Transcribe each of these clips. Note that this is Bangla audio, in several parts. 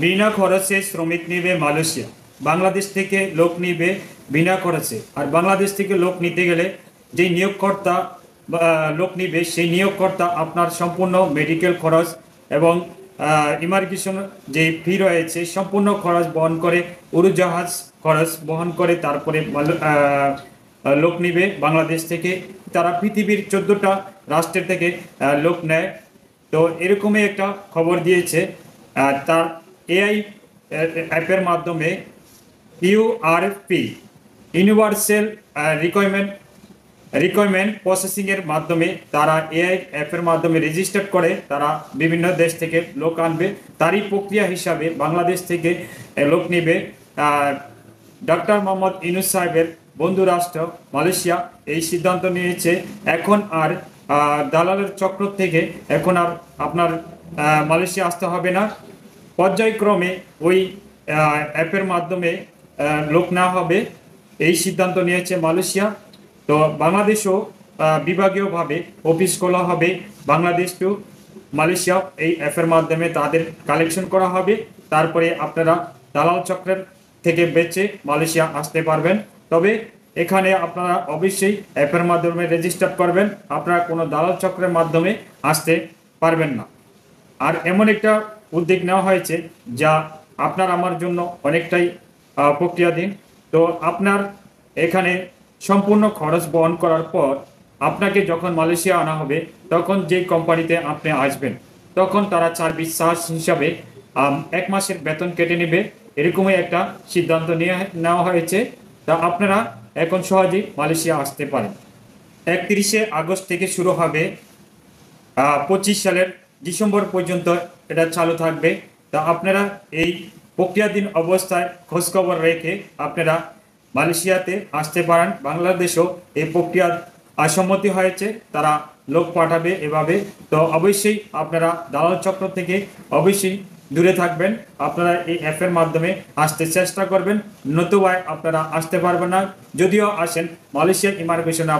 বিনা খরচে শ্রমিক নিবে মালয়েশিয়া। বাংলাদেশ থেকে লোক নিবে বিনা খরচে। আর বাংলাদেশ থেকে লোক নিতে গেলে যে নিয়োগকর্তা লোক নিবে সেই নিয়োগকর্তা আপনার সম্পূর্ণ মেডিকেল খরচ এবং ইমিগ্রেশন যে ফি রয়েছে সম্পূর্ণ খরচ বহন করে, উড়োজাহাজ খরচ বহন করে, তারপরে লোক নিবে বাংলাদেশ থেকে। তারা পৃথিবীর 14টা রাষ্ট্রের থেকে লোক নেয়। তো এরকমই একটা খবর দিয়েছে। তার এআই অ্যাপের মাধ্যমে ইউআরপি ইউনিভার্সাল রিকোয়ারমেন্ট প্রসেসিংয়ের মাধ্যমে তারা এআই অ্যাপের মাধ্যমে রেজিস্টার করে তারা বিভিন্ন দেশ থেকে লোক আনবে। তারই প্রক্রিয়া হিসাবে বাংলাদেশ থেকে লোক নেবে। ডক্টর মোহাম্মদ ইউনূস সাহেবের বন্ধু রাষ্ট্র মালয়েশিয়া এই সিদ্ধান্ত নিয়েছে। এখন আর দালালের চক্র থেকে এখন আর আপনার মালয়েশিয়া আসতে হবে না। পর্যায়ক্রমে ওই অ্যাপের মাধ্যমে লোক নেওয়া হবে, এই সিদ্ধান্ত নিয়েছে মালয়েশিয়া। তো বাংলাদেশও বিভাগীয়ভাবে অফিস খোলা হবে বাংলাদেশ টু মালয়েশিয়া। এই অ্যাপের মাধ্যমে তাদের কালেকশন করা হবে, তারপরে আপনারা দালাল চক্রের থেকে বেঁচে মালয়েশিয়া আসতে পারবেন। তবে এখানে আপনারা অবশ্যই অ্যাপের মাধ্যমে রেজিস্টার করবেন, আপনারা কোনো দালাল চক্রের মাধ্যমে আসতে পারবেন না। আর এমন একটা উদ্যোগ নেওয়া হয়েছে যা আপনার আমার জন্য অনেকটাই প্রক্রিয়াধীন। তো আপনার এখানে সম্পূর্ণ খরচ বহন করার পর আপনাকে যখন মালয়েশিয়া আনা হবে তখন যেই কোম্পানিতে আপনি আসবেন তখন তারা 4 বিশ্বাস হিসাবে 1 মাসের বেতন কেটে নেবে। এরকমই একটা সিদ্ধান্ত নেওয়া হয়েছে। তা আপনারা এখন সহজেই মালয়েশিয়া আসতে পারেন। 31শে আগস্ট থেকে শুরু হবে, 25 সালের ডিসেম্বর পর্যন্ত এটা চালু থাকবে। তা আপনারা এই প্রক্রিয়াধীন অবস্থায় খোঁজখবর রেখে আপনারা মালয়েশিয়াতে আসতে পারেন। বাংলাদেশও এই প্রক্রিয়া সম্মতি হয়েছে, তারা লোক পাঠাবে এভাবে। তো অবশ্যই আপনারা দালাল চক্র থেকে অবশ্যই দূরে থাকবেন। আপনারা এই অ্যাপের মাধ্যমে আসতে চেষ্টা করবেন, নতুবা আপনারা আসতে পারবেন না। যদিও আসেন মালয়েশিয়া ইমিগ্রেশনে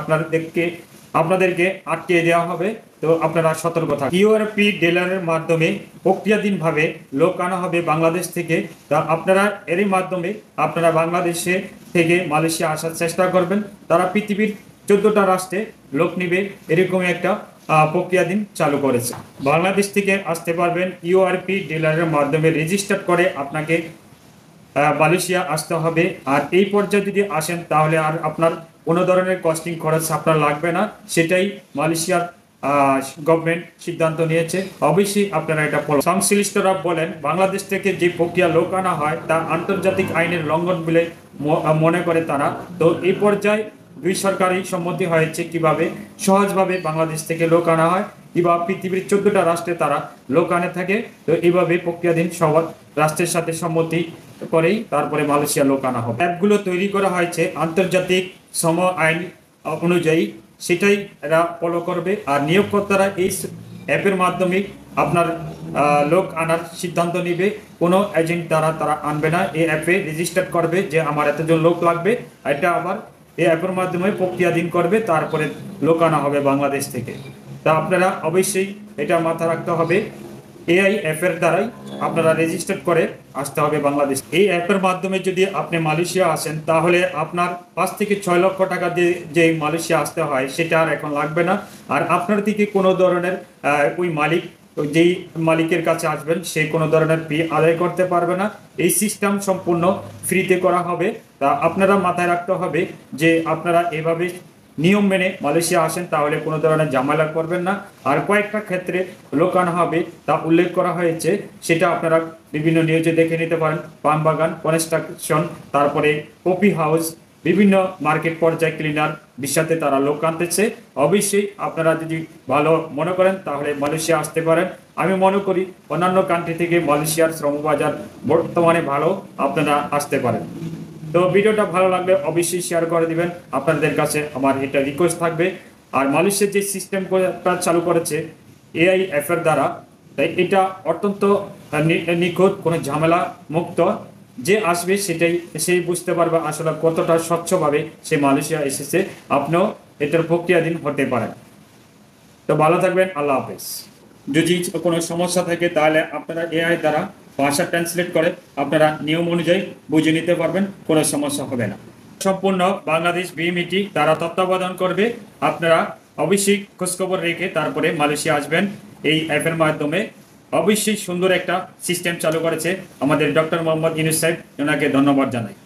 আপনাদেরকে আটকে দেওয়া হবে। তো আপনারা সতর্ক থাকুন। ইউআরপি ডিলারের মাধ্যমে প্রক্রিয়াধীনভাবে লোক আনা হবে বাংলাদেশ থেকে। তা আপনারা এরই মাধ্যমে আপনারা বাংলাদেশে থেকে মালয়েশিয়া আসার চেষ্টা করবেন। তারা পৃথিবীর 14টা রাষ্ট্রে লোক নিবে, এরকমই একটা প্রক্রিয়াধীন চালু করেছে। বাংলাদেশ থেকে আসতে পারবেন ইউআরপি ডিলারের মাধ্যমে রেজিস্টার করে আপনাকে মালয়েশিয়া আসতে হবে। আর এই পর্যায়ে যদি আসেন তাহলে আর আপনার কোনো ধরনের কস্টিং খরচ আপনার লাগবে না, সেটাই মালয়েশিয়ার গভর্নমেন্ট সিদ্ধান্ত নিয়েছে। অবশ্যই আপনারা এটা ফলো। সংশ্লিষ্টরা বলেন বাংলাদেশ থেকে যে প্রক্রিয়া লোক আনা হয় তা আন্তর্জাতিক আইনের লঙ্ঘন বলে মনে করে তারা। তো এই পর্যায়ে দুই সরকারই সম্মতি হয়েছে কিভাবে সহজভাবে বাংলাদেশ থেকে লোক আনা হয়, কিংবা পৃথিবীর 14টা রাষ্ট্রে তারা লোক আনে থাকে। তো এইভাবে প্রক্রিয়াধীন সব রাষ্ট্রের সাথে সম্মতি করেই তারপরে মালয়েশিয়া লোক আনা হবে। অ্যাপগুলো তৈরি করা হয়েছে আন্তর্জাতিক শ্রম আইন অনুযায়ী, সেটাই এরা ফলো করবে। আর নিয়োগকর্তারা এই অ্যাপের মাধ্যমে আপনার লোক আনার সিদ্ধান্ত নিবে। কোনো এজেন্ট তারা আনবে না, এই অ্যাপে রেজিস্টার করবে যে আমার এতজন লোক লাগবে, এটা আবার এই অ্যাপের মাধ্যমে প্রক্রিয়াধীন করবে, তারপরে লোক আনা হবে বাংলাদেশ থেকে। তা আপনারা অবশ্যই এটা মাথায় রাখতে হবে। এআই অ্যাপের দ্বারাই আপনারা রেজিস্টার করে আসতে হবে বাংলাদেশ। এই অ্যাপের মাধ্যমে যদি আপনি মালয়েশিয়া আসেন তাহলে আপনার 5 থেকে 6 লক্ষ টাকা দিয়ে যে মালয়েশিয়া আসতে হয় সেটা আর এখন লাগবে না। আর আপনার দিকে কোনো ধরনের ওই যেই মালিকের কাছে আসবেন সে কোনো ধরনের ফি আদায় করতে পারবে না। এই সিস্টেম সম্পূর্ণ ফ্রিতে করা হবে। তা আপনারা মাথায় রাখতে হবে যে আপনারা এভাবে নিয়ম মেনে মালয়েশিয়া আসেন তাহলে কোনো ধরনের ঝামেলা করবেন না। আর কয়েকটা ক্ষেত্রে লোক আনা হবে তা উল্লেখ করা হয়েছে, সেটা আপনারা বিভিন্ন নিউজে দেখে নিতে পারেন। পান বাগান, কনস্ট্রাকশন, তারপরে কফি হাউস, বিভিন্ন মার্কেট পর্যায়ে ক্লিনার বিষয়তে তারা লোক আনতেছে। অবশ্যই আপনারা যদি ভালো মনে করেন তাহলে মালয়েশিয়া আসতে পারেন। আমি মনে করি অন্যান্য কান্ট্রি থেকে মালয়েশিয়ার শ্রমবাজার বর্তমানে ভালো, আপনারা আসতে পারেন। তো ভিডিওটা ভালো লাগলে অবশ্যই শেয়ার করে দিবেন, আপনাদের কাছে আমার এটা রিকোয়েস্ট থাকবে। আর মালয়েশিয়ার যে সিস্টেমটা চালু করেছে এআই অ্যাপের দ্বারা, তাই এটা অত্যন্ত নিখুঁত, কোনো ঝামেলা মুক্ত। যে আসবে সেই বুঝতে পারবে আসলে কতটা স্বচ্ছভাবে সে মালয়েশিয়া এসেছে। আপনিও এটার প্রক্রিয়াধীন হতে পারেন। তো ভালো থাকবেন, আল্লাহ হাফেজ। যদি কোনো সমস্যা থাকে তাহলে আপনারা এআই দ্বারা ভাষা ট্রান্সলেট করে আপনারা নিয়ম অনুযায়ী বুঝে নিতে পারবেন, কোনো সমস্যা হবে না। সম্পূর্ণ বাংলাদেশ বিএমইটি তারা তত্ত্বাবধান করবে। আপনারা অবশ্যই খোঁজখবর রেখে তারপরে মালয়েশিয়া আসবেন। এই অ্যাপের মাধ্যমে অবশ্যই সুন্দর একটা সিস্টেম চালু করেছে আমাদের ডক্টর মোহাম্মদ ইউনূস সাহেব, ওনাকে ধন্যবাদ জানাই।